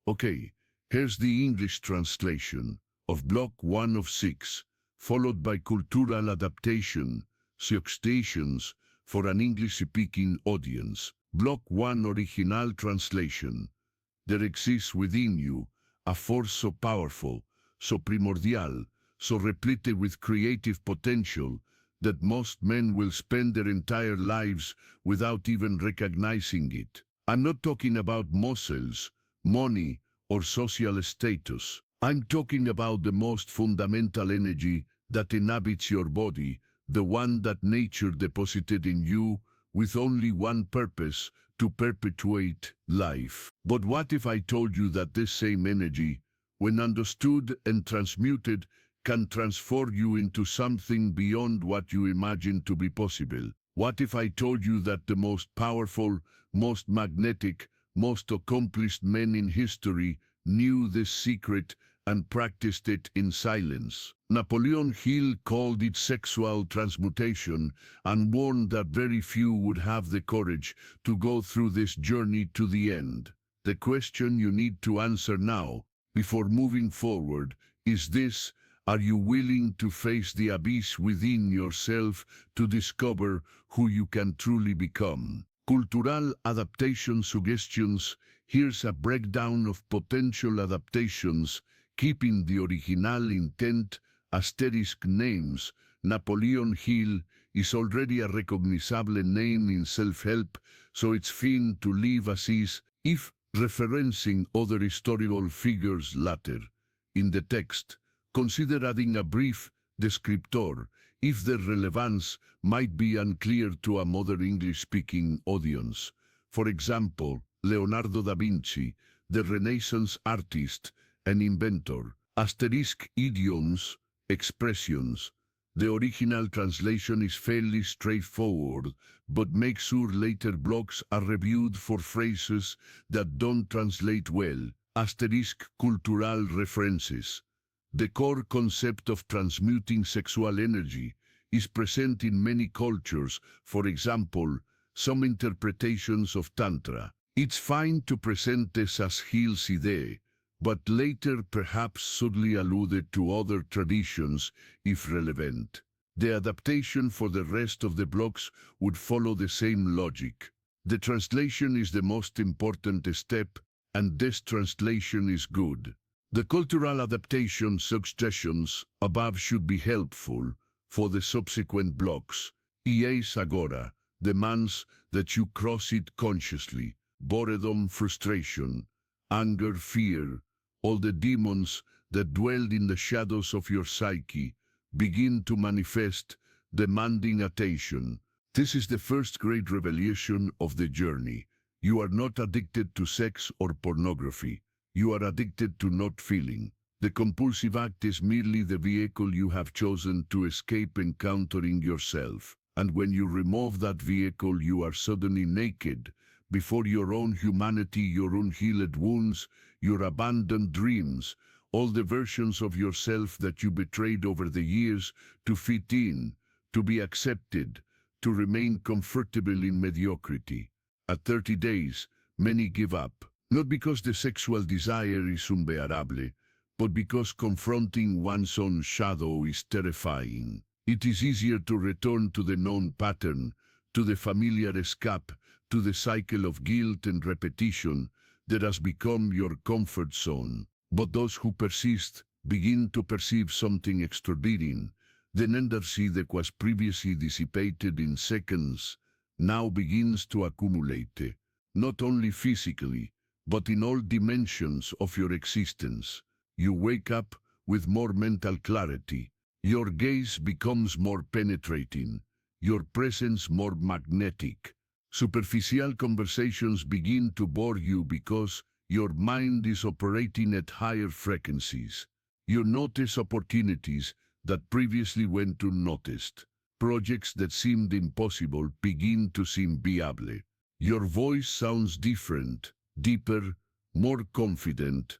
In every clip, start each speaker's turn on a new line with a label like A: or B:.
A: Okay, here's the English translation of Block 1 of 6, followed by cultural adaptation, suggestions for an English-speaking audience. Block 1 original translation. There exists within you a force so powerful, so primordial, so replete with creative potential, that most men will spend their entire lives without even recognizing it. I'm not talking about muscles, money, or social status. I'm talking about the most fundamental energy that inhabits your body, the one that nature deposited in you with only one purpose, to perpetuate life. But what if I told you that this same energy, when understood and transmuted, can transform you into something beyond what you imagine to be possible? What if I told you that the most powerful, most magnetic, most accomplished men in history knew this secret and practiced it in silence? Napoleon Hill called it sexual transmutation and warned that very few would have the courage to go through this journey to the end. The question you need to answer now, before moving forward, is this: are you willing to face the abyss within yourself to discover who you can truly become? Cultural adaptation suggestions. Here's a breakdown of potential adaptations, keeping the original intent, asterisk names. Napoleon Hill is already a recognizable name in self-help, so it's fine to leave as is, if referencing other historical figures later. In the text, consider adding a brief descriptor, if their relevance might be unclear to a modern English-speaking audience. For example, Leonardo da Vinci, the Renaissance artist and inventor. Asterisk idioms, expressions. The original translation is fairly straightforward, but make sure later blocks are reviewed for phrases that don't translate well. Asterisk cultural references. The core concept of transmuting sexual energy is present in many cultures, for example, some interpretations of Tantra. It's fine to present this as Hill's idea, but later perhaps subtly alluded to other traditions if relevant. The adaptation for the rest of the blocks would follow the same logic. The translation is the most important step, and this translation is good. The cultural adaptation suggestions above should be helpful for the subsequent blocks. EA's Agora demands that you cross it consciously. Boredom, frustration, anger, fear, all the demons that dwelled in the shadows of your psyche begin to manifest, demanding attention. This is the first great revelation of the journey. You are not addicted to sex or pornography. You are addicted to not feeling. The compulsive act is merely the vehicle you have chosen to escape encountering yourself. And when you remove that vehicle, you are suddenly naked, before your own humanity, your unhealed wounds, your abandoned dreams, all the versions of yourself that you betrayed over the years to fit in, to be accepted, to remain comfortable in mediocrity. At 30 days, many give up, not because the sexual desire is unbearable, but because confronting one's own shadow is terrifying. It is easier to return to the known pattern, to the familiar escape, to the cycle of guilt and repetition that has become your comfort zone. But those who persist begin to perceive something extraordinary. The energy that was previously dissipated in seconds now begins to accumulate, not only physically, but in all dimensions of your existence. You wake up with more mental clarity. Your gaze becomes more penetrating, your presence more magnetic. Superficial conversations begin to bore you because your mind is operating at higher frequencies. You notice opportunities that previously went unnoticed. Projects that seemed impossible begin to seem viable. Your voice sounds different, deeper, more confident,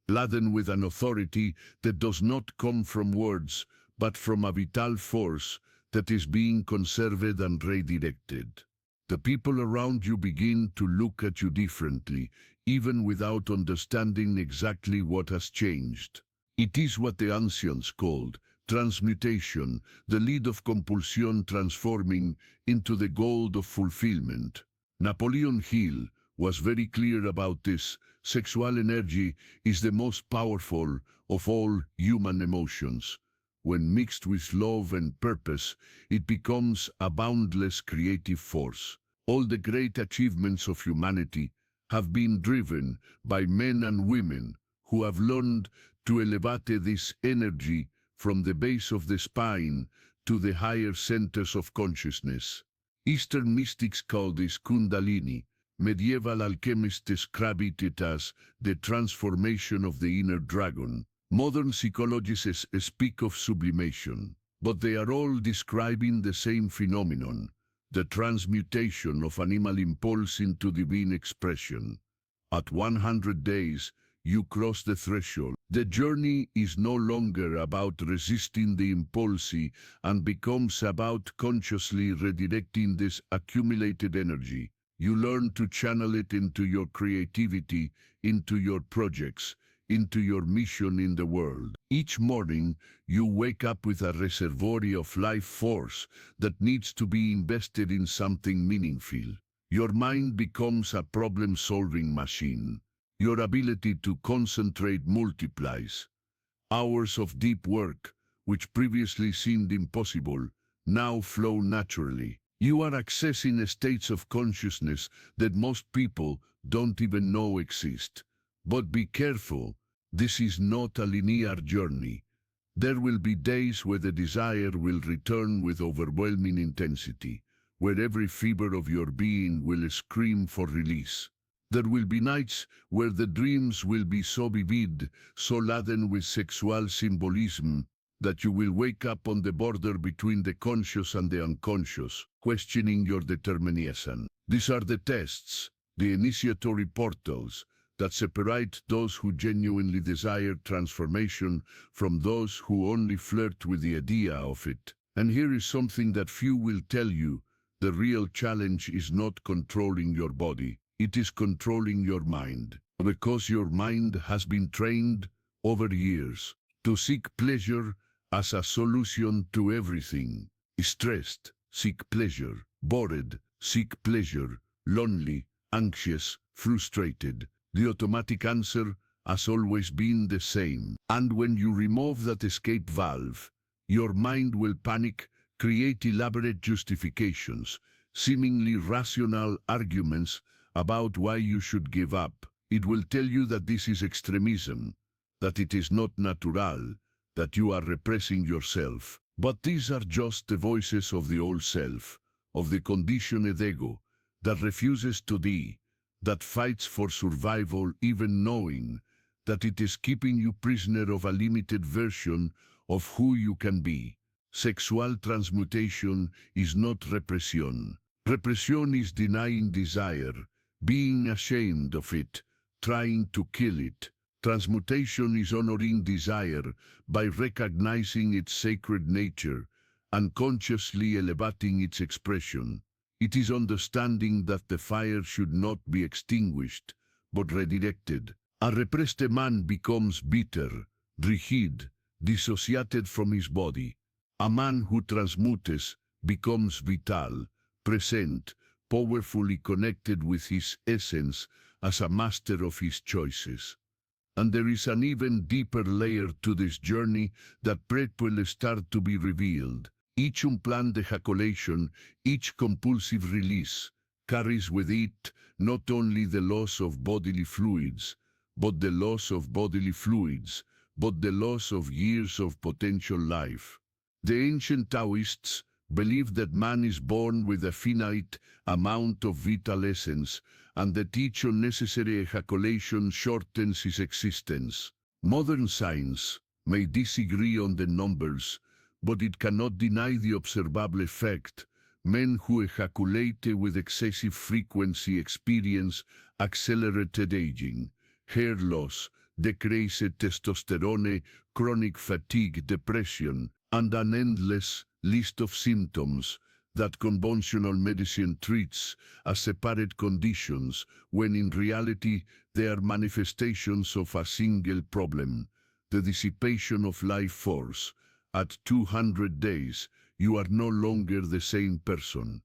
A: laden with an authority that does not come from words, but from a vital force that is being conserved and redirected. The people around you begin to look at you differently, even without understanding exactly what has changed. It is what the ancients called transmutation, the lead of compulsion transforming into the gold of fulfillment. Napoleon Hill was very clear about this. Sexual energy is the most powerful of all human emotions. When mixed with love and purpose, it becomes a boundless creative force. All the great achievements of humanity have been driven by men and women who have learned to elevate this energy from the base of the spine to the higher centers of consciousness. Eastern mystics call this Kundalini. Medieval alchemists describe it as the transformation of the inner dragon. Modern psychologists speak of sublimation, but they are all describing the same phenomenon, the transmutation of animal impulse into divine expression. At 100 days, you cross the threshold. The journey is no longer about resisting the impulse and becomes about consciously redirecting this accumulated energy. You learn to channel it into your creativity, into your projects, into your mission in the world. Each morning, you wake up with a reservoir of life force that needs to be invested in something meaningful. Your mind becomes a problem-solving machine. Your ability to concentrate multiplies. Hours of deep work, which previously seemed impossible, now flow naturally. You are accessing states of consciousness that most people don't even know exist. But be careful, this is not a linear journey. There will be days where the desire will return with overwhelming intensity, where every fiber of your being will scream for release. There will be nights where the dreams will be so vivid, so laden with sexual symbolism, that you will wake up on the border between the conscious and the unconscious, questioning your determination. These are the tests, the initiatory portals, that separate those who genuinely desire transformation from those who only flirt with the idea of it. And here is something that few will tell you: the real challenge is not controlling your body. It is controlling your mind, because your mind has been trained over years to seek pleasure as a solution to everything. Stressed, seek pleasure. Bored, seek pleasure. Lonely, anxious, frustrated. The automatic answer has always been the same. And when you remove that escape valve, your mind will panic, create elaborate justifications, seemingly rational arguments about why you should give up. It will tell you that this is extremism, that it is not natural, that you are repressing yourself. But these are just the voices of the old self, of the conditioned ego, that refuses to die, that fights for survival even knowing that it is keeping you prisoner of a limited version of who you can be. Sexual transmutation is not repression. Repression is denying desire, being ashamed of it, trying to kill it. Transmutation is honoring desire by recognizing its sacred nature and consciously elevating its expression. It is understanding that the fire should not be extinguished, but redirected. A repressed man becomes bitter, rigid, dissociated from his body. A man who transmutes becomes vital, present, powerfully connected with his essence as a master of his choices. And there is an even deeper layer to this journey that will start to be revealed. Each unplanned ejaculation, each compulsive release, carries with it not only the loss of bodily fluids, but the loss of years of potential life. The ancient Taoists believed that man is born with a finite amount of vital essence, and that each unnecessary ejaculation shortens his existence. Modern science may disagree on the numbers, but it cannot deny the observable effect. Men who ejaculate with excessive frequency experience accelerated aging, hair loss, decreased testosterone, chronic fatigue, depression, and an endless list of symptoms that conventional medicine treats as separate conditions, when in reality they are manifestations of a single problem, the dissipation of life force. At 200 days, you are no longer the same person.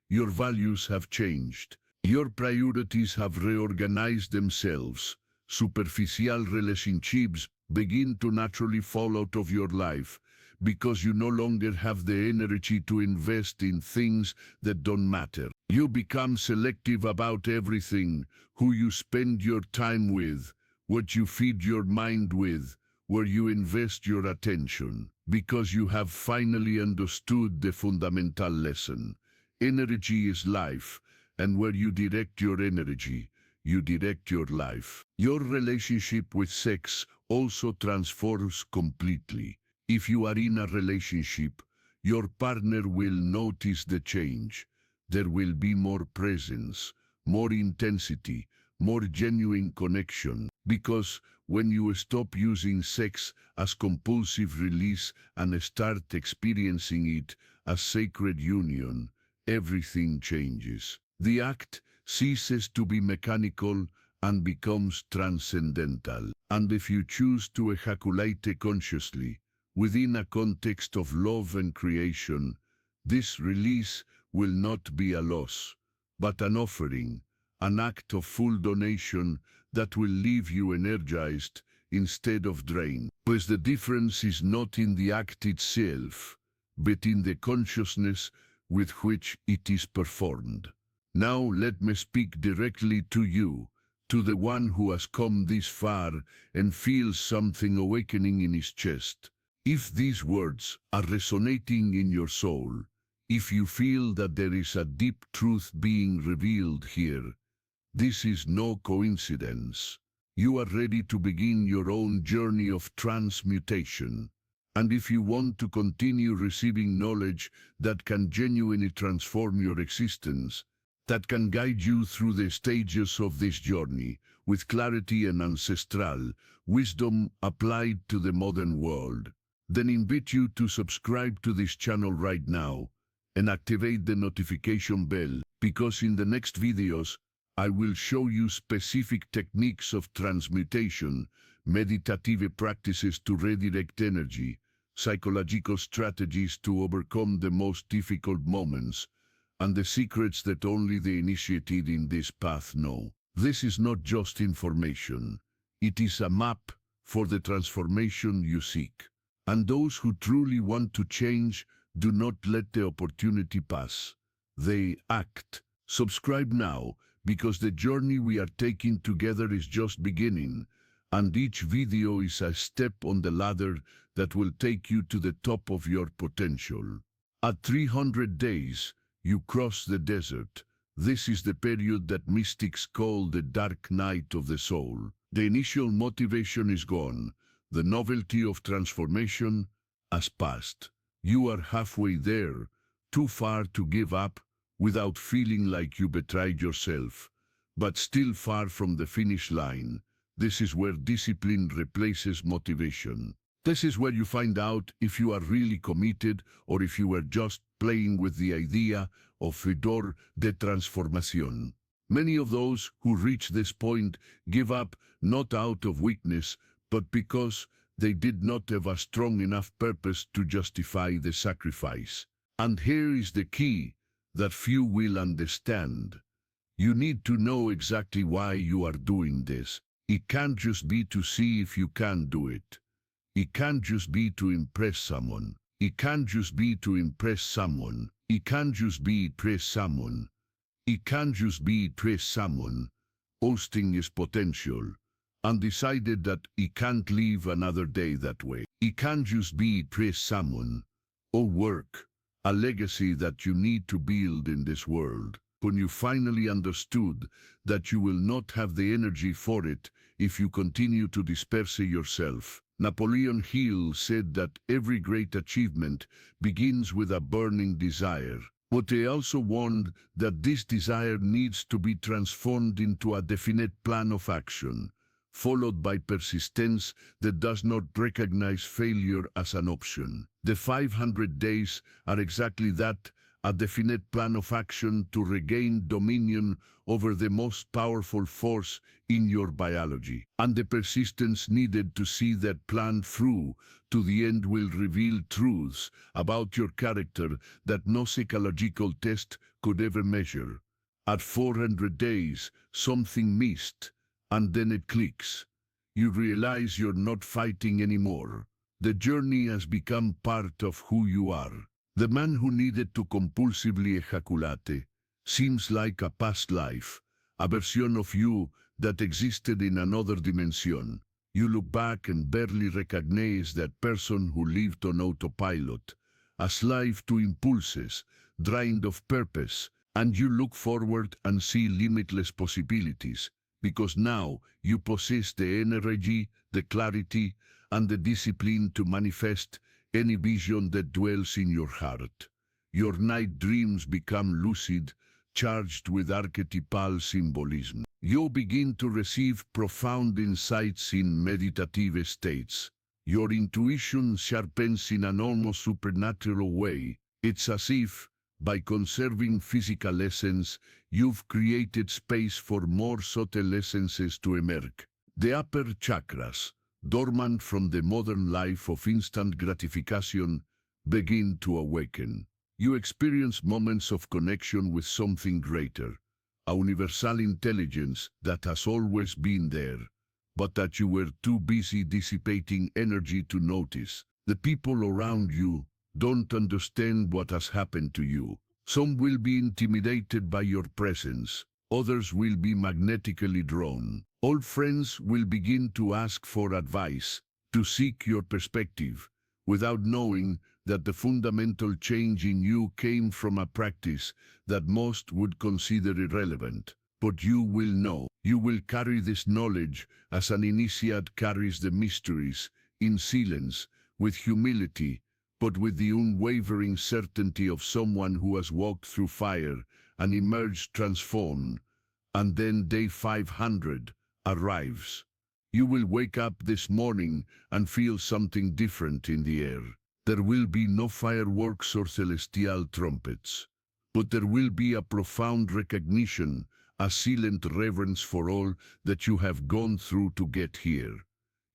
A: Your values have changed. Your priorities have reorganized themselves. Superficial relationships begin to naturally fall out of your life because you no longer have the energy to invest in things that don't matter. You become selective about everything: who you spend your time with, what you feed your mind with, where you invest your attention, because you have finally understood the fundamental lesson. Energy is life, and where you direct your energy, you direct your life. Your relationship with sex also transforms completely. If you are in a relationship, your partner will notice the change. There will be more presence, more intensity, more genuine connection. Because when you stop using sex as compulsive release and start experiencing it as sacred union, everything changes. The act ceases to be mechanical and becomes transcendental. And if you choose to ejaculate consciously, within a context of love and creation, this release will not be a loss, but an offering, an act of full donation that will leave you energized instead of drained. Pues the difference is not in the act itself, but in the consciousness with which it is performed. Now let me speak directly to you, to the one who has come this far and feels something awakening in his chest. If these words are resonating in your soul, if you feel that there is a deep truth being revealed here, this is no coincidence. You are ready to begin your own journey of transmutation. And if you want to continue receiving knowledge that can genuinely transform your existence, that can guide you through the stages of this journey with clarity and ancestral wisdom applied to the modern world, then invite you to subscribe to this channel right now and activate the notification bell, because in the next videos I will show you specific techniques of transmutation, meditative practices to redirect energy, psychological strategies to overcome the most difficult moments, and the secrets that only the initiated in this path know. This is not just information. It is a map for the transformation you seek. And those who truly want to change do not let the opportunity pass. They act. Subscribe now, because the journey we are taking together is just beginning, and each video is a step on the ladder that will take you to the top of your potential. At 300 days, you cross the desert. This is the period that mystics call the dark night of the soul. The initial motivation is gone. The novelty of transformation has passed. You are halfway there, too far to give up, without feeling like you betrayed yourself, but still far from the finish line. This is where discipline replaces motivation. This is where you find out if you are really committed or if you are just playing with the idea of fedor de transformación. Many of those who reach this point give up not out of weakness, but because they did not have a strong enough purpose to justify the sacrifice. And here is the key that few will understand. You need to know exactly why you are doing this. It can't just be to see if you can do it. It can't just be to impress someone. It can't just be to impress someone. It can't just be impress someone. It can't just be impress someone. Hosting is potential. And decided that he can't live another day that way. He can't just be impress someone, or work, a legacy that you need to build in this world. When you finally understood that you will not have the energy for it if you continue to disperse yourself. Napoleon Hill said that every great achievement begins with a burning desire. But he also warned that this desire needs to be transformed into a definite plan of action, followed by persistence that does not recognize failure as an option. The 500 days are exactly that, a definite plan of action to regain dominion over the most powerful force in your biology. And the persistence needed to see that plan through to the end will reveal truths about your character that no psychological test could ever measure. At 400 days, something missed, and then it clicks. You realize you're not fighting anymore. The journey has become part of who you are. The man who needed to compulsively ejaculate seems like a past life, a version of you that existed in another dimension. You look back and barely recognize that person who lived on autopilot, a slave to impulses, drained of purpose, and you look forward and see limitless possibilities, because now you possess the energy, the clarity, and the discipline to manifest any vision that dwells in your heart. Your night dreams become lucid, charged with archetypal symbolism. You begin to receive profound insights in meditative states. Your intuition sharpens in an almost supernatural way. It's as if, by conserving physical essence, you've created space for more subtle essences to emerge. The upper chakras, dormant from the modern life of instant gratification, begin to awaken. You experience moments of connection with something greater, a universal intelligence that has always been there, but that you were too busy dissipating energy to notice. The people around you don't understand what has happened to you. Some will be intimidated by your presence. Others will be magnetically drawn. Old friends will begin to ask for advice, to seek your perspective, without knowing that the fundamental change in you came from a practice that most would consider irrelevant. But you will know. You will carry this knowledge as an initiate carries the mysteries, in silence, with humility, but with the unwavering certainty of someone who has walked through fire and emerged transformed. And then day 500 arrives. You will wake up this morning and feel something different in the air. There will be no fireworks or celestial trumpets, but there will be a profound recognition, a silent reverence for all that you have gone through to get here.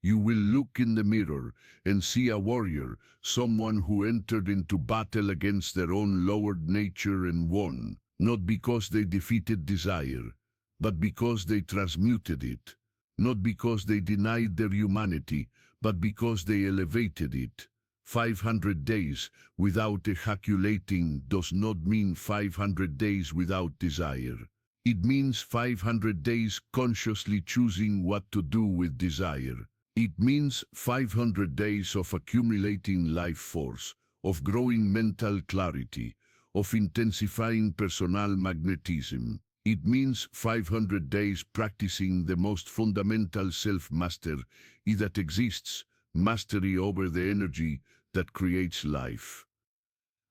A: You will look in the mirror and see a warrior, someone who entered into battle against their own lowered nature and won, not because they defeated desire, but because they transmuted it, not because they denied their humanity, but because they elevated it. 500 days without ejaculating does not mean 500 days without desire. It means 500 days consciously choosing what to do with desire. It means 500 days of accumulating life force, of growing mental clarity, of intensifying personal magnetism. It means 500 days practicing the most fundamental self-mastery that exists, mastery over the energy that creates life.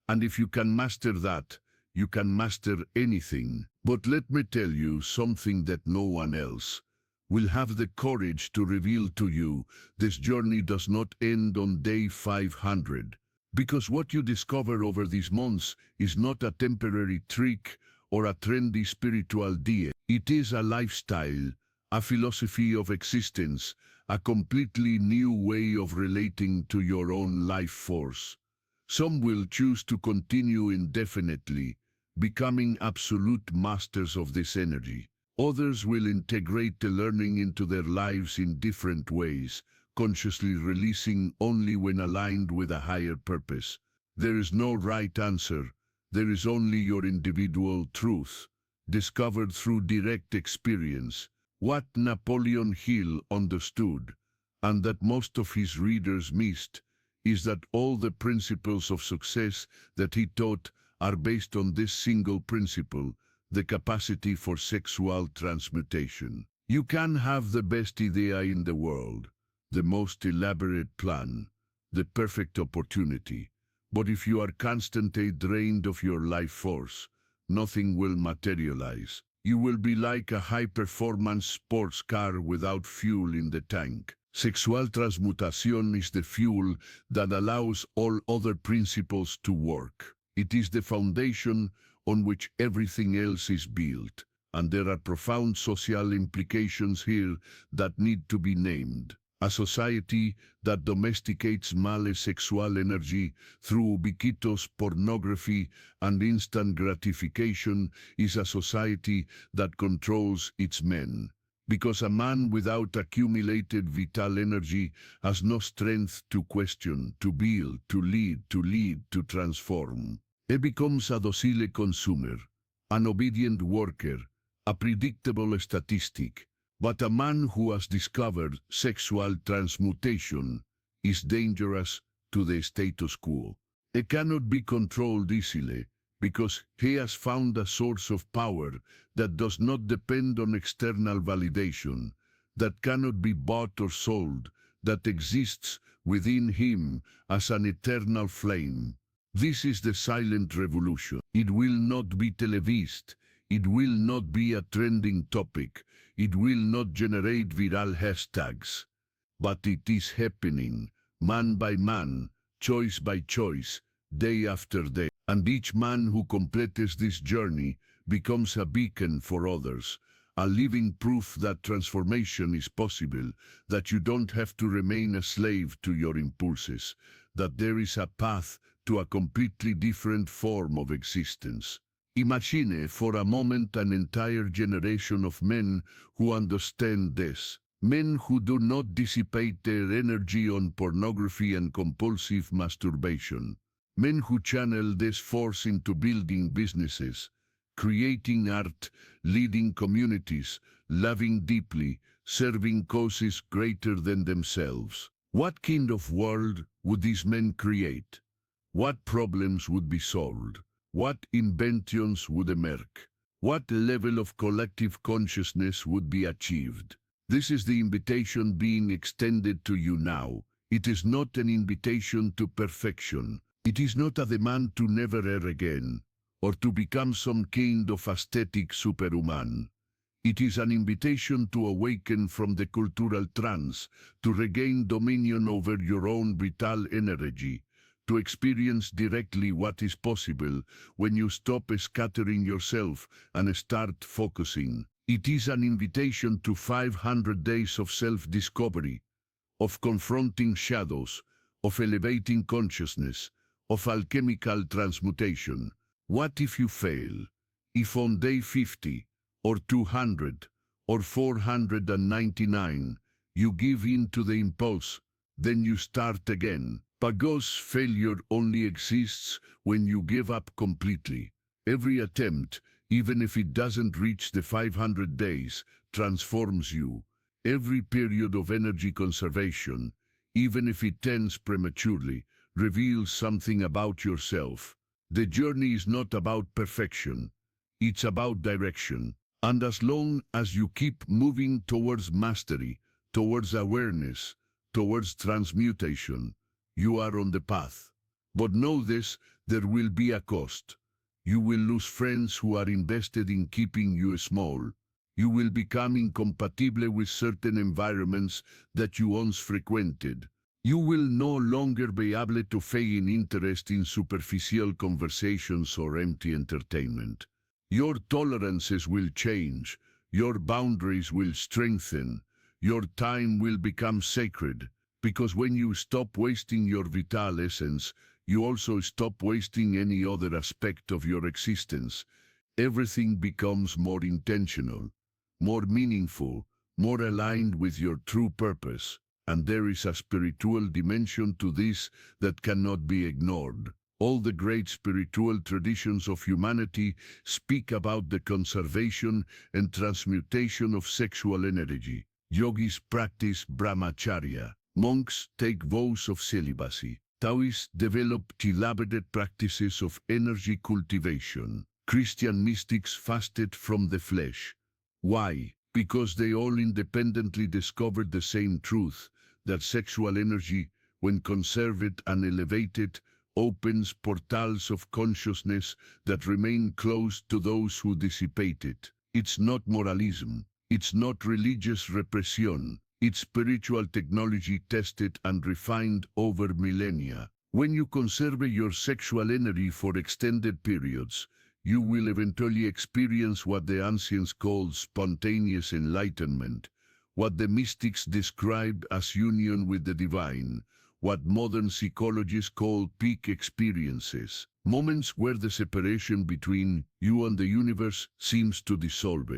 A: And if you can master that, you can master anything. But let me tell you something that no one else will have the courage to reveal to you. This journey does not end on day 500, because what you discover over these months is not a temporary trick or a trendy spiritual diet. It is a lifestyle, a philosophy of existence, a completely new way of relating to your own life force. Some will choose to continue indefinitely, becoming absolute masters of this energy. Others will integrate the learning into their lives in different ways, consciously releasing only when aligned with a higher purpose. There is no right answer. There is only your individual truth, discovered through direct experience. What Napoleon Hill understood, and that most of his readers missed, is that all the principles of success that he taught are based on this single principle, the capacity for sexual transmutation. You can have the best idea in the world, the most elaborate plan, the perfect opportunity, but if you are constantly drained of your life force, nothing will materialize. You will be like a high-performance sports car without fuel in the tank. Sexual transmutation is the fuel that allows all other principles to work. It is the foundation on which everything else is built, and there are profound social implications here that need to be named. A society that domesticates male sexual energy through ubiquitous pornography and instant gratification is a society that controls its men. Because a man without accumulated vital energy has no strength to question, to build, to transform. He becomes a docile consumer, an obedient worker, a predictable statistic. But a man who has discovered sexual transmutation is dangerous to the status quo. He cannot be controlled easily because he has found a source of power that does not depend on external validation, that cannot be bought or sold, that exists within him as an eternal flame. This is the silent revolution. It will not be televised. It will not be a trending topic. It will not generate viral hashtags. But it is happening, man by man, choice by choice, day after day. And each man who completes this journey becomes a beacon for others, a living proof that transformation is possible, that you don't have to remain a slave to your impulses, that there is a path to a completely different form of existence. Imagine for a moment an entire generation of men who understand this. Men who do not dissipate their energy on pornography and compulsive masturbation. Men who channel this force into building businesses, creating art, leading communities, loving deeply, serving causes greater than themselves. What kind of world would these men create? What problems would be solved? What inventions would emerge? What level of collective consciousness would be achieved? This is the invitation being extended to you now. It is not an invitation to perfection. It is not a demand to never err again, or to become some kind of aesthetic superhuman. It is an invitation to awaken from the cultural trance, to regain dominion over your own vital energy, to experience directly what is possible when you stop scattering yourself and start focusing. It is an invitation to 500 days of self-discovery, of confronting shadows, of elevating consciousness, of alchemical transmutation. What if you fail? If on day 50, or 200, or 499, you give in to the impulse, then you start again. Because failure only exists when you give up completely. Every attempt, even if it doesn't reach the 500 days, transforms you. Every period of energy conservation, even if it ends prematurely, reveals something about yourself. The journey is not about perfection. It's about direction. And as long as you keep moving towards mastery, towards awareness, towards transmutation, you are on the path. But know this, there will be a cost. You will lose friends who are invested in keeping you small. You will become incompatible with certain environments that you once frequented. You will no longer be able to feign interest in superficial conversations or empty entertainment. Your tolerances will change. Your boundaries will strengthen. Your time will become sacred. Because when you stop wasting your vital essence, you also stop wasting any other aspect of your existence. Everything becomes more intentional, more meaningful, more aligned with your true purpose. And there is a spiritual dimension to this that cannot be ignored. All the great spiritual traditions of humanity speak about the conservation and transmutation of sexual energy. Yogis practice brahmacharya. Monks take vows of celibacy. Taoists develop elaborate practices of energy cultivation. Christian mystics fasted from the flesh. Why? Because they all independently discovered the same truth, that sexual energy, when conserved and elevated, opens portals of consciousness that remain closed to those who dissipate it. It's not moralism. It's not religious repression. It's spiritual technology tested and refined over millennia. When you conserve your sexual energy for extended periods, you will eventually experience what the ancients called spontaneous enlightenment, what the mystics described as union with the divine, what modern psychologists call peak experiences, moments where the separation between you and the universe seems to dissolve,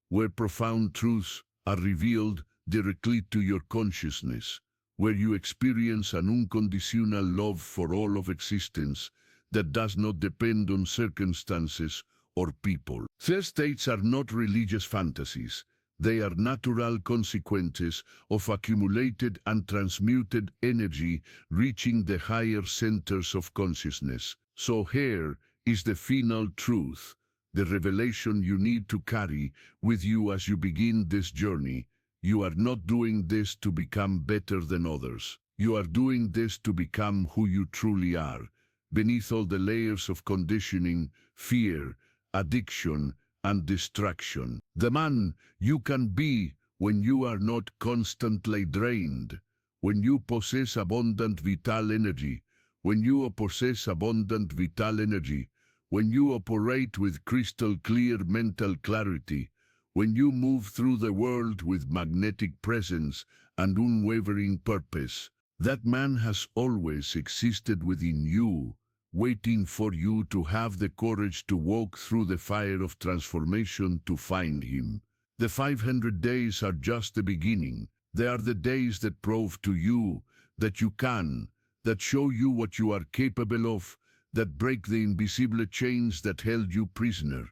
A: where profound truths are revealed directly to your consciousness, where you experience an unconditional love for all of existence that does not depend on circumstances or people. These states are not religious fantasies. They are natural consequences of accumulated and transmuted energy reaching the higher centers of consciousness. So here is the final truth, the revelation you need to carry with you as you begin this journey. You are not doing this to become better than others. You are doing this to become who you truly are, beneath all the layers of conditioning, fear, addiction, and distraction. The man you can be when you are not constantly drained, when you possess abundant vital energy, when you possess abundant vital energy, when you operate with crystal clear mental clarity, when you move through the world with magnetic presence and unwavering purpose. That man has always existed within you, waiting for you to have the courage to walk through the fire of transformation to find him. The 500 days are just the beginning. They are the days that prove to you that you can, that show you what you are capable of, that break the invisible chains that held you prisoner.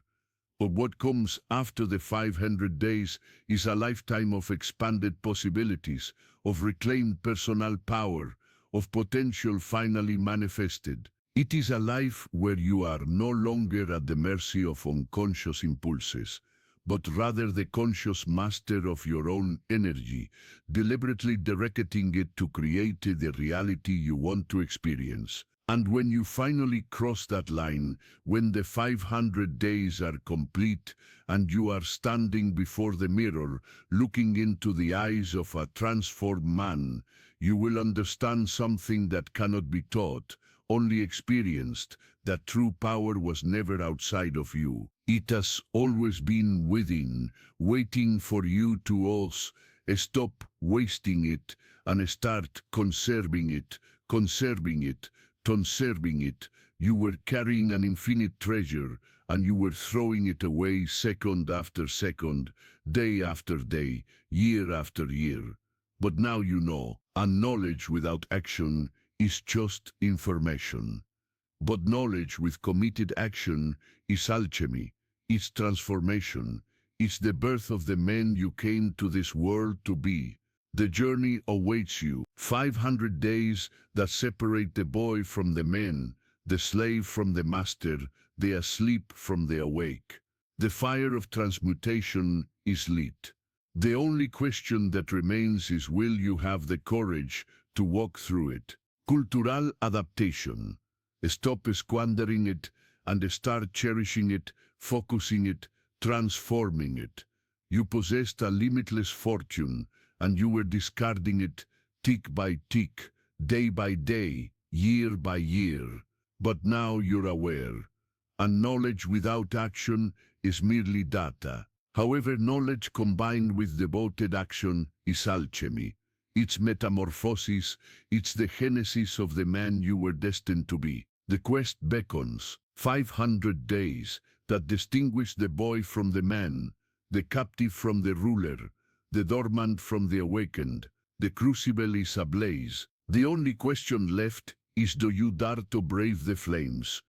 A: But what comes after the 500 days is a lifetime of expanded possibilities, of reclaimed personal power, of potential finally manifested. It is a life where you are no longer at the mercy of unconscious impulses, but rather the conscious master of your own energy, deliberately directing it to create the reality you want to experience. And when you finally cross that line, when the 500 days are complete and you are standing before the mirror, looking into the eyes of a transformed man, you will understand something that cannot be taught, only experienced, that true power was never outside of you. It has always been within, waiting for you to stop wasting it and start conserving it, conserving it. Conserving it. You were carrying an infinite treasure, and you were throwing it away second after second, day after day, year after year. But now you know, and knowledge without action is just information. But knowledge with committed action is alchemy, it's transformation, it's the birth of the man you came to this world to be. The journey awaits you. 500 days that separate the boy from the man, the slave from the master, the asleep from the awake. The fire of transmutation is lit. The only question that remains is, will you have the courage to walk through it? Cultural adaptation. Stop squandering it and start cherishing it, focusing it, transforming it. You possessed a limitless fortune, and you were discarding it tick by tick, day by day, year by year. But now you're aware, and knowledge without action is merely data. However, knowledge combined with devoted action is alchemy. It's metamorphosis, it's the genesis of the man you were destined to be. The quest beckons, 500 days that distinguish the boy from the man, the captive from the ruler, the dormant from the awakened. The crucible is ablaze. The only question left is, do you dare to brave the flames?